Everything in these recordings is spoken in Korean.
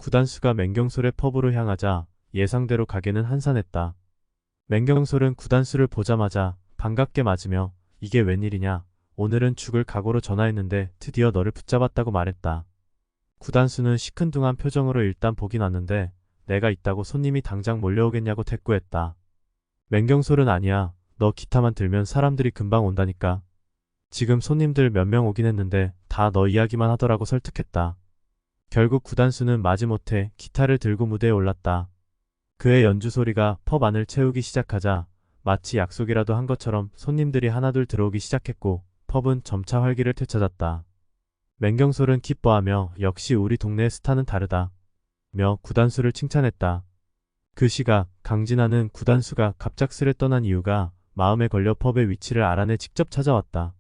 구단수가 맹경솔의 펍으로 향하자 예상대로 가게는 한산했다. 맹경솔은 구단수를 보자마자 반갑게 맞으며 이게 웬일이냐, 오늘은 죽을 각오로 전화했는데 드디어 너를 붙잡았다고 말했다. 구단수는 시큰둥한 표정으로 일단 보긴 왔는데 내가 있다고 손님이 당장 몰려오겠냐고 대꾸했다. 맹경솔은 아니야. 너 기타만 들면 사람들이 금방 온다니까. 지금 손님들 몇 명 오긴 했는데 다 너 이야기만 하더라고 설득했다. 결국 구단수는 마지못해 기타를 들고 무대에 올랐다. 그의 연주 소리가 펍 안을 채우기 시작하자 마치 약속이라도 한 것처럼 손님들이 하나둘 들어오기 시작했고 펍은 점차 활기를 되찾았다. 맹경솔은 기뻐하며 역시 우리 동네의 스타는 다르다 며 구단수를 칭찬했다. 그 시각 강진아는 구단수가 갑작스레 떠난 이유가 마음에 걸려 펍의 위치를 알아내 직접 찾아왔다.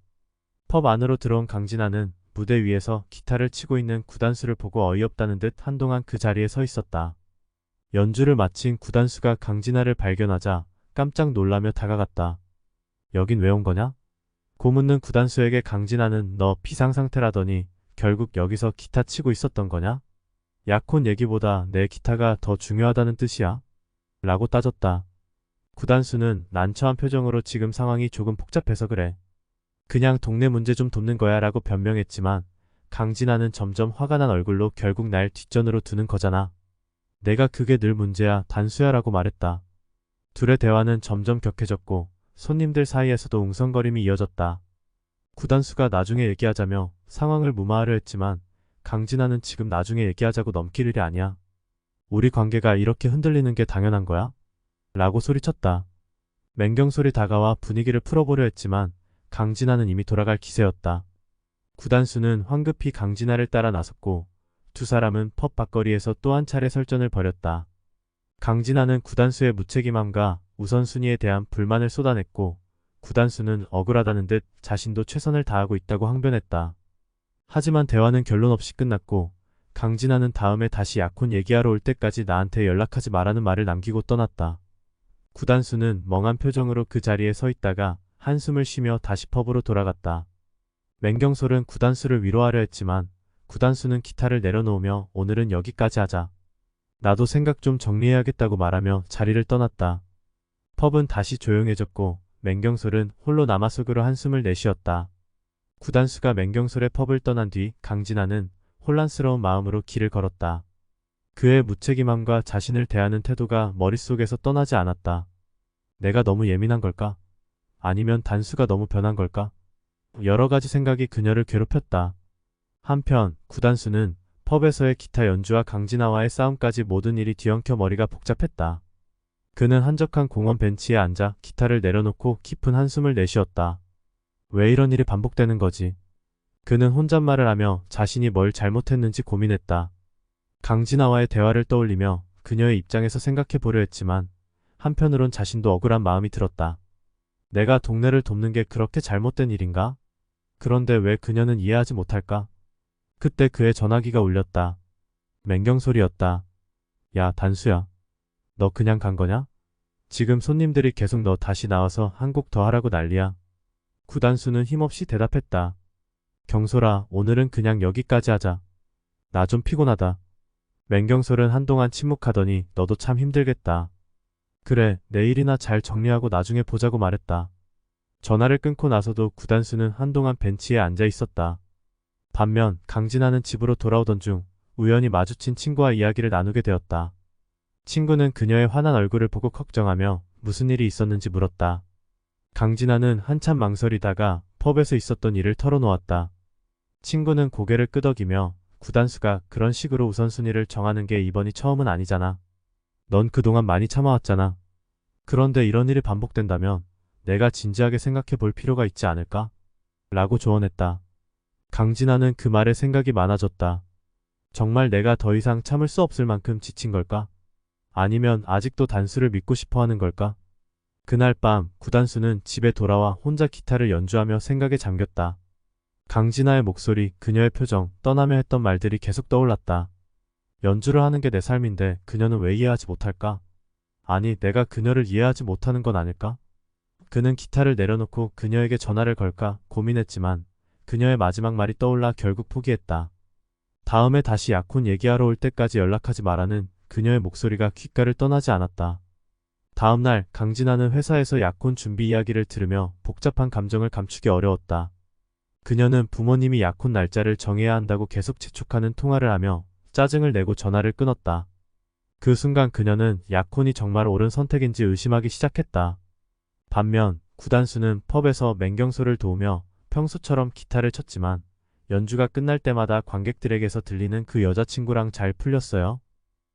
펍 안으로 들어온 강진아는 무대 위에서 기타를 치고 있는 구단수를 보고 어이없다는 듯 한동안 그 자리에 서 있었다. 연주를 마친 구단수가 강진아를 발견하자 깜짝 놀라며 다가갔다. 여긴 왜 온 거냐? 고 묻는 구단수에게 강진아는 너 비상상태라더니 결국 여기서 기타 치고 있었던 거냐? 약혼 얘기보다 내 기타가 더 중요하다는 뜻이야? 라고 따졌다. 구단수는 난처한 표정으로 지금 상황이 조금 복잡해서 그래. 그냥 동네 문제 좀 돕는 거야 라고 변명했지만 강진아는 점점 화가 난 얼굴로 결국 날 뒷전으로 두는 거잖아. 내가 그게 늘 문제야 단수야 라고 말했다. 둘의 대화는 점점 격해졌고 손님들 사이에서도 웅성거림이 이어졌다. 구단수가 나중에 얘기하자며 상황을 무마하려 했지만 강진아는 지금 나중에 얘기하자고 넘길 일이 아니야. 우리 관계가 이렇게 흔들리는 게 당연한 거야? 라고 소리쳤다. 맹경솔이 다가와 분위기를 풀어보려 했지만 강진아는 이미 돌아갈 기세였다. 구단수는 황급히 강진아를 따라 나섰고 두 사람은 펍 밖거리에서 또 한 차례 설전을 벌였다. 강진아는 구단수의 무책임함과 우선순위에 대한 불만을 쏟아냈고 구단수는 억울하다는 듯 자신도 최선을 다하고 있다고 항변했다. 하지만 대화는 결론 없이 끝났고 강진아는 다음에 다시 약혼 얘기하러 올 때까지 나한테 연락하지 말라는 말을 남기고 떠났다. 구단수는 멍한 표정으로 그 자리에 서 있다가 한숨을 쉬며 다시 펍으로 돌아갔다. 맹경솔은 구단수를 위로하려 했지만 구단수는 기타를 내려놓으며 오늘은 여기까지 하자. 나도 생각 좀 정리해야겠다고 말하며 자리를 떠났다. 펍은 다시 조용해졌고 맹경솔은 홀로 남아 속으로 한숨을 내쉬었다. 구단수가 맹경솔의 펍을 떠난 뒤 강진아는 혼란스러운 마음으로 길을 걸었다. 그의 무책임함과 자신을 대하는 태도가 머릿속에서 떠나지 않았다. 내가 너무 예민한 걸까? 아니면 단수가 너무 변한 걸까? 여러 가지 생각이 그녀를 괴롭혔다. 한편 구단수는 펍에서의 기타 연주와 강진아와의 싸움까지 모든 일이 뒤엉켜 머리가 복잡했다. 그는 한적한 공원 벤치에 앉아 기타를 내려놓고 깊은 한숨을 내쉬었다. 왜 이런 일이 반복되는 거지? 그는 혼잣말을 하며 자신이 뭘 잘못했는지 고민했다. 강진아와의 대화를 떠올리며 그녀의 입장에서 생각해 보려 했지만 한편으론 자신도 억울한 마음이 들었다. 내가 동네를 돕는 게 그렇게 잘못된 일인가? 그런데 왜 그녀는 이해하지 못할까? 그때 그의 전화기가 울렸다. 맹경솔이었다. 야, 단수야. 너 그냥 간 거냐? 지금 손님들이 계속 너 다시 나와서 한 곡 더 하라고 난리야. 구단수는 힘없이 대답했다. 경솔아, 오늘은 그냥 여기까지 하자. 나 좀 피곤하다. 맹경솔은 한동안 침묵하더니 너도 참 힘들겠다. 그래, 내일이나 잘 정리하고 나중에 보자고 말했다. 전화를 끊고 나서도 구단수는 한동안 벤치에 앉아 있었다. 반면 강진아는 집으로 돌아오던 중 우연히 마주친 친구와 이야기를 나누게 되었다. 친구는 그녀의 환한 얼굴을 보고 걱정하며 무슨 일이 있었는지 물었다. 강진아는 한참 망설이다가 펍에서 있었던 일을 털어놓았다. 친구는 고개를 끄덕이며 구단수가 그런 식으로 우선순위를 정하는 게 이번이 처음은 아니잖아. 넌 그동안 많이 참아왔잖아. 그런데 이런 일이 반복된다면 내가 진지하게 생각해 볼 필요가 있지 않을까? 라고 조언했다. 강진아는 그 말에 생각이 많아졌다. 정말 내가 더 이상 참을 수 없을 만큼 지친 걸까? 아니면 아직도 단수를 믿고 싶어 하는 걸까? 그날 밤 구단수는 집에 돌아와 혼자 기타를 연주하며 생각에 잠겼다. 강진아의 목소리, 그녀의 표정, 떠나며 했던 말들이 계속 떠올랐다. 연주를 하는 게 내 삶인데 그녀는 왜 이해하지 못할까? 아니, 내가 그녀를 이해하지 못하는 건 아닐까? 그는 기타를 내려놓고 그녀에게 전화를 걸까 고민했지만 그녀의 마지막 말이 떠올라 결국 포기했다. 다음에 다시 약혼 얘기하러 올 때까지 연락하지 마라는 그녀의 목소리가 귓가를 떠나지 않았다. 다음날 강진아는 회사에서 약혼 준비 이야기를 들으며 복잡한 감정을 감추기 어려웠다. 그녀는 부모님이 약혼 날짜를 정해야 한다고 계속 재촉하는 통화를 하며 짜증을 내고 전화를 끊었다. 그 순간 그녀는 약혼이 정말 옳은 선택인지 의심하기 시작했다. 반면 구단수는 펍에서 맹경소를 도우며 평소처럼 기타를 쳤지만 연주가 끝날 때마다 관객들에게서 들리는 그 여자친구랑 잘 풀렸어요?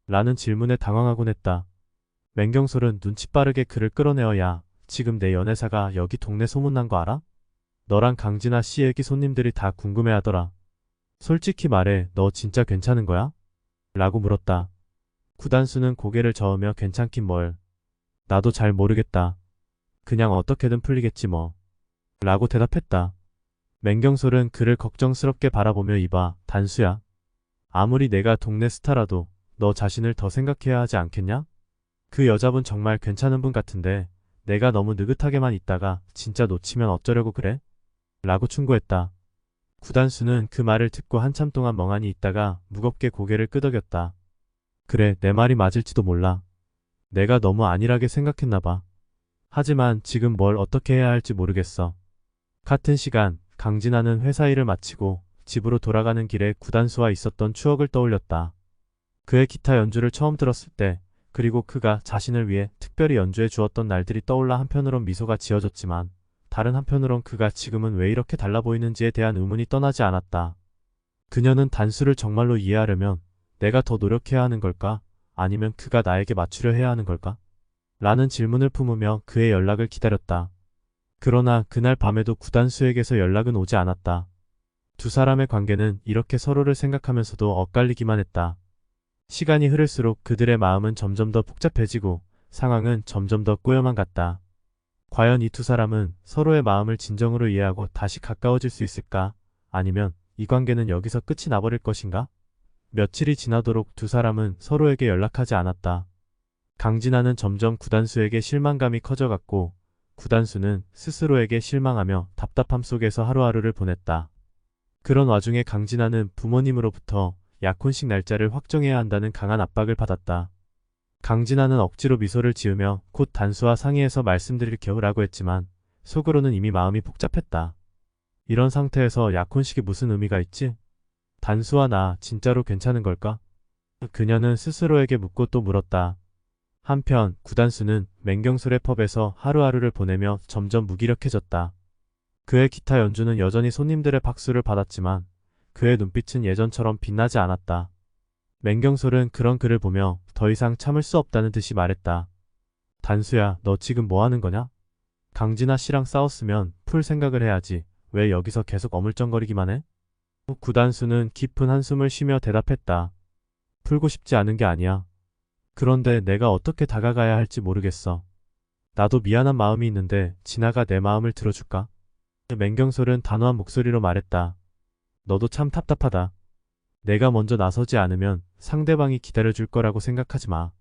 라는 질문에 당황하곤 했다. 맹경솔은 눈치 빠르게 그를 끌어내어 야, 지금 내 연애사가 여기 동네 소문난 거 알아? 너랑 강진아 씨 얘기 손님들이 다 궁금해하더라. 솔직히 말해, 너 진짜 괜찮은 거야? 라고 물었다. 구단수는 고개를 저으며 괜찮긴 뭘. 나도 잘 모르겠다. 그냥 어떻게든 풀리겠지 뭐. 라고 대답했다. 맹경솔은 그를 걱정스럽게 바라보며 이봐, 단수야. 아무리 내가 동네 스타라도 너 자신을 더 생각해야 하지 않겠냐? 그 여자분 정말 괜찮은 분 같은데 내가 너무 느긋하게만 있다가 진짜 놓치면 어쩌려고 그래? 라고 충고했다. 구단수는 그 말을 듣고 한참 동안 멍하니 있다가 무겁게 고개를 끄덕였다. 그래, 내 말이 맞을지도 몰라. 내가 너무 안일하게 생각했나 봐. 하지만 지금 뭘 어떻게 해야 할지 모르겠어. 같은 시간 강진아는 회사 일을 마치고 집으로 돌아가는 길에 구단수와 있었던 추억을 떠올렸다. 그의 기타 연주를 처음 들었을 때, 그리고 그가 자신을 위해 특별히 연주해 주었던 날들이 떠올라 한편으론 미소가 지어졌지만 다른 한편으론 그가 지금은 왜 이렇게 달라 보이는지에 대한 의문이 떠나지 않았다. 그녀는 단수를 정말로 이해하려면 내가 더 노력해야 하는 걸까? 아니면 그가 나에게 맞추려 해야 하는 걸까? 라는 질문을 품으며 그의 연락을 기다렸다. 그러나 그날 밤에도 구단수에게서 연락은 오지 않았다. 두 사람의 관계는 이렇게 서로를 생각하면서도 엇갈리기만 했다. 시간이 흐를수록 그들의 마음은 점점 더 복잡해지고 상황은 점점 더 꼬여만 갔다. 과연 이 두 사람은 서로의 마음을 진정으로 이해하고 다시 가까워질 수 있을까? 아니면 이 관계는 여기서 끝이 나버릴 것인가? 며칠이 지나도록 두 사람은 서로에게 연락하지 않았다. 강진아는 점점 구단수에게 실망감이 커져갔고 구단수는 스스로에게 실망하며 답답함 속에서 하루하루를 보냈다. 그런 와중에 강진아는 부모님으로부터 약혼식 날짜를 확정해야 한다는 강한 압박을 받았다. 강진아는 억지로 미소를 지으며 곧 단수와 상의해서 말씀드릴게요 라고 했지만 속으로는 이미 마음이 복잡했다. 이런 상태에서 약혼식이 무슨 의미가 있지? 단수와 나 진짜로 괜찮은 걸까? 그녀는 스스로에게 묻고 또 물었다. 한편 구단수는 맹경솔의 펍에서 하루하루를 보내며 점점 무기력해졌다. 그의 기타 연주는 여전히 손님들의 박수를 받았지만 그의 눈빛은 예전처럼 빛나지 않았다. 맹경솔은 그런 그를 보며 더 이상 참을 수 없다는 듯이 말했다. 단수야, 너 지금 뭐 하는 거냐? 강진아 씨랑 싸웠으면 풀 생각을 해야지. 왜 여기서 계속 어물쩡거리기만 해? 구단수는 깊은 한숨을 쉬며 대답했다. 풀고 싶지 않은 게 아니야. 그런데 내가 어떻게 다가가야 할지 모르겠어. 나도 미안한 마음이 있는데 진아가 내 마음을 들어줄까? 맹경솔은 단호한 목소리로 말했다. 너도 참 답답하다. 내가 먼저 나서지 않으면 상대방이 기다려줄 거라고 생각하지 마.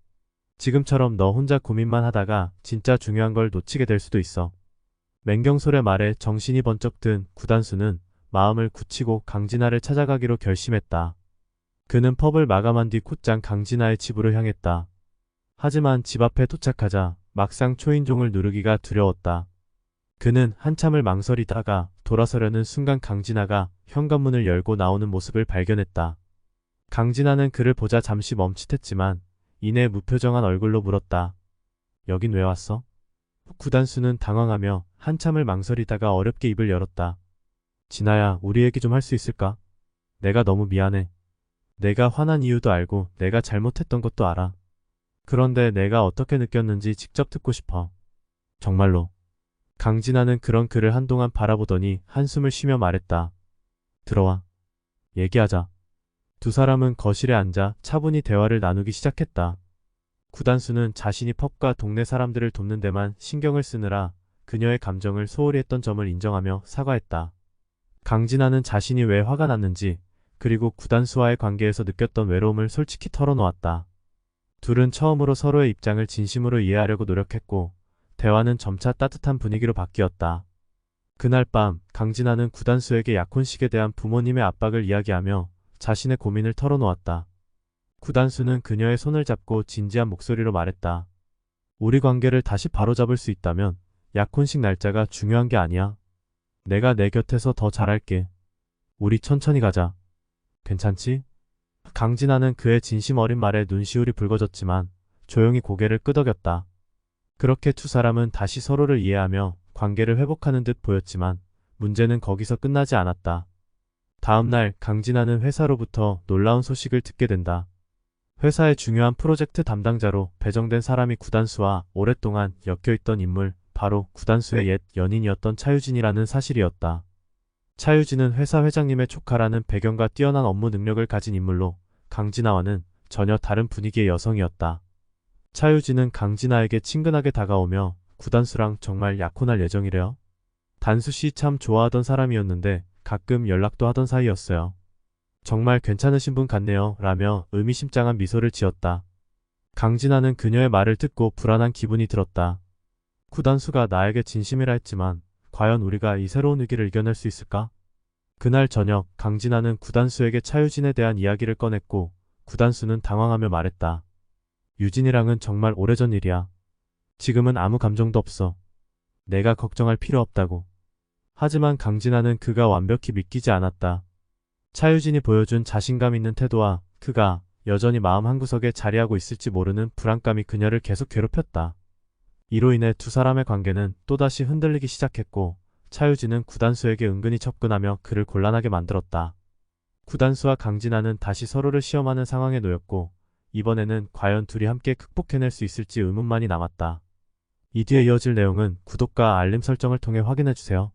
지금처럼 너 혼자 고민만 하다가 진짜 중요한 걸 놓치게 될 수도 있어. 맹경솔의 말에 정신이 번쩍 든 구단수는 마음을 굳히고 강진아를 찾아가기로 결심했다. 그는 펍을 마감한 뒤 곧장 강진아의 집으로 향했다. 하지만 집 앞에 도착하자 막상 초인종을 누르기가 두려웠다. 그는 한참을 망설이다가 돌아서려는 순간 강진아가 현관문을 열고 나오는 모습을 발견했다. 강진아는 그를 보자 잠시 멈칫했지만 이내 무표정한 얼굴로 물었다. 여긴 왜 왔어? 구단수는 당황하며 한참을 망설이다가 어렵게 입을 열었다. 진아야, 우리 얘기 좀 할 수 있을까? 내가 너무 미안해. 내가 화난 이유도 알고 내가 잘못했던 것도 알아. 그런데 내가 어떻게 느꼈는지 직접 듣고 싶어. 정말로. 강진아는 그런 그를 한동안 바라보더니 한숨을 쉬며 말했다. 들어와. 얘기하자. 두 사람은 거실에 앉아 차분히 대화를 나누기 시작했다. 구단수는 자신이 펍과 동네 사람들을 돕는 데만 신경을 쓰느라 그녀의 감정을 소홀히 했던 점을 인정하며 사과했다. 강진아는 자신이 왜 화가 났는지 그리고 구단수와의 관계에서 느꼈던 외로움을 솔직히 털어놓았다. 둘은 처음으로 서로의 입장을 진심으로 이해하려고 노력했고 대화는 점차 따뜻한 분위기로 바뀌었다. 그날 밤 강진아는 구단수에게 약혼식에 대한 부모님의 압박을 이야기하며 자신의 고민을 털어놓았다. 구단수는 그녀의 손을 잡고 진지한 목소리로 말했다. 우리 관계를 다시 바로잡을 수 있다면 약혼식 날짜가 중요한 게 아니야. 내가 내 곁에서 더 잘할게. 우리 천천히 가자. 괜찮지? 강진아는 그의 진심 어린 말에 눈시울이 붉어졌지만 조용히 고개를 끄덕였다. 그렇게 두 사람은 다시 서로를 이해하며 관계를 회복하는 듯 보였지만 문제는 거기서 끝나지 않았다. 다음 날 강진아는 회사로부터 놀라운 소식을 듣게 된다. 회사의 중요한 프로젝트 담당자로 배정된 사람이 구단수와 오랫동안 엮여있던 인물, 바로 구단수의 옛 연인이었던 차유진이라는 사실이었다. 차유진은 회사 회장님의 조카라는 배경과 뛰어난 업무 능력을 가진 인물로 강진아와는 전혀 다른 분위기의 여성이었다. 차유진은 강진아에게 친근하게 다가오며 구단수랑 정말 약혼할 예정이래요. 단수씨 참 좋아하던 사람이었는데 가끔 연락도 하던 사이였어요. 정말 괜찮으신 분 같네요 라며 의미심장한 미소를 지었다. 강진아는 그녀의 말을 듣고 불안한 기분이 들었다. 구단수가 나에게 진심이라 했지만 과연 우리가 이 새로운 위기를 이겨낼 수 있을까? 그날 저녁 강진아는 구단수에게 차유진에 대한 이야기를 꺼냈고 구단수는 당황하며 말했다. 유진이랑은 정말 오래전 일이야. 지금은 아무 감정도 없어. 내가 걱정할 필요 없다고. 하지만 강진아는 그가 완벽히 믿기지 않았다. 차유진이 보여준 자신감 있는 태도와 그가 여전히 마음 한구석에 자리하고 있을지 모르는 불안감이 그녀를 계속 괴롭혔다. 이로 인해 두 사람의 관계는 또다시 흔들리기 시작했고 차유진은 구단수에게 은근히 접근하며 그를 곤란하게 만들었다. 구단수와 강진아는 다시 서로를 시험하는 상황에 놓였고 이번에는 과연 둘이 함께 극복해낼 수 있을지 의문만이 남았다. 이 뒤에 이어질 내용은 구독과 알림 설정을 통해 확인해주세요.